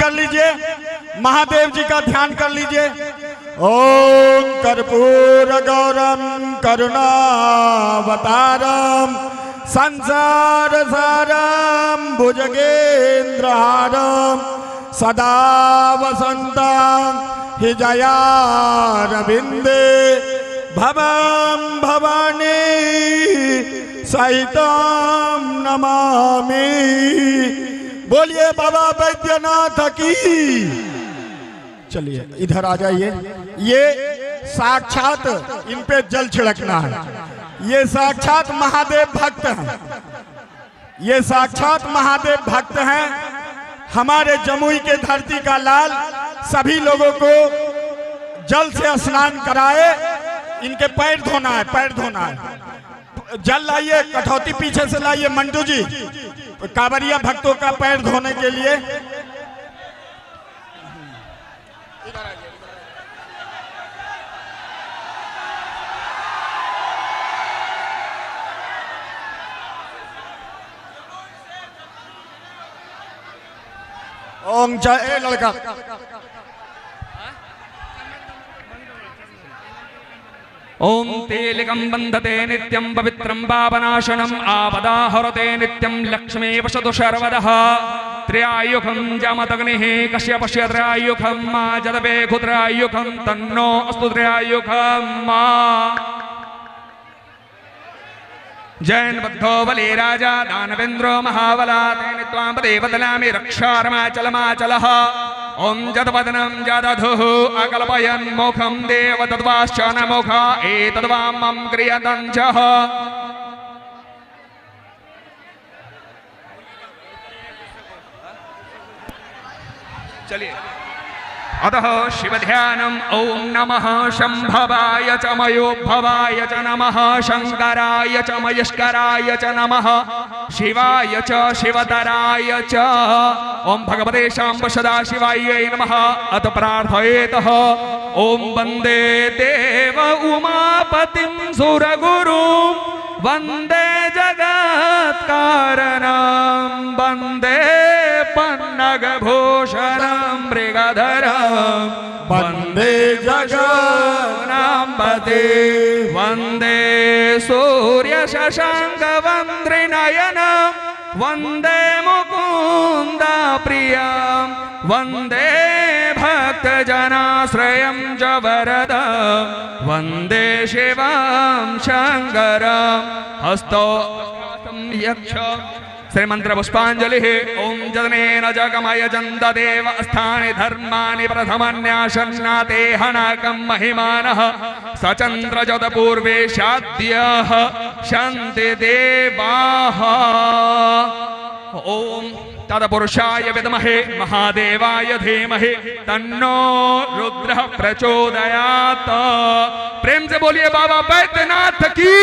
कर लीजिए, महादेव जी का ध्यान कर लीजिए। ओम कर्पूर गौरम करुणावतारम संसार सारम भुजगेन्द्रहारम सदा वसंतम हृदयारविंदे भवम भवानी सहितम नमामि। बोलिए बाबा बैद्यनाथ की। चलिए इधर आ जाइए। ये साक्षात इन पे जल छिड़कना है। ये साक्षात महादेव भक्त हैं। ये साक्षात महादेव भक्त हैं। हमारे जमुई के धरती का लाल सभी लोगों को जल से स्नान कराए। इनके पैर धोना है, पैर धोना है। जल लाइए, कठौती पीछे से लाइए मंटू जी, कांवरिया भक्तों का पैर धोने के लिए। ओम जय लड़का। ओम तेलिकं बंधते नित्यं पवित्रं पापनाशनम् आपदाहरते नित्यं लक्ष्मी वसतु सर्वदः। त्रयायुखं जमदग्निः कश्यपस्य त्रयायुखं मा जदवे खुत्रयायुखं तन्नो अस्तु त्रयायुखं मा। जैन बद्धो बले राजा दानवेन्द्रो महाबला तेन त्वां देवदलामि रक्षारमाचलमाचलः। ओम जदवदनं जदधुः अकल्पयन् मोखं देव तद्वाश्च न मोख एतद्वामं क्रियतं च। चलिए अतः शिवध्यानम्। ओम नमः शंभवाय च मयोभवाय च नमः शंकराय च मयस्कराय च नमः शिवाय च शिवतराय च। ओम भगवते शाम्ब सदाशिवाय नमः। अत प्रार्थयेतः। ओम वंदे देव उमापतिं सुरगुरुं वंदे जगत्कारणं वंदे पन्नगभूषणं मृगधरं वंदे जगन्नाथपते वंदे सूर्यशशाङ्कवन्द्रिनयनं वंदे मुकुन्द प्रियं वंदे भक्तजनाश्रयं च वरदं वंदे शिवं शङ्करं हस्तो यक्ष। श्रीमंत्र पुष्पांजलि। ओम जदनेन जगमय जन्ददेव स्थानि धर्माणि प्रथमन्यासन्नाते हनाकं महिमानः सचन्द्र जद पूर्वे शाद्यः शन्ति देवाः। ओम तत्पुरुषाय विद्महे महादेवाय धीमहि तन्नो रुद्रः प्रचोदयात्। प्रेम से बोलिए बाबा बैद्यनाथ की।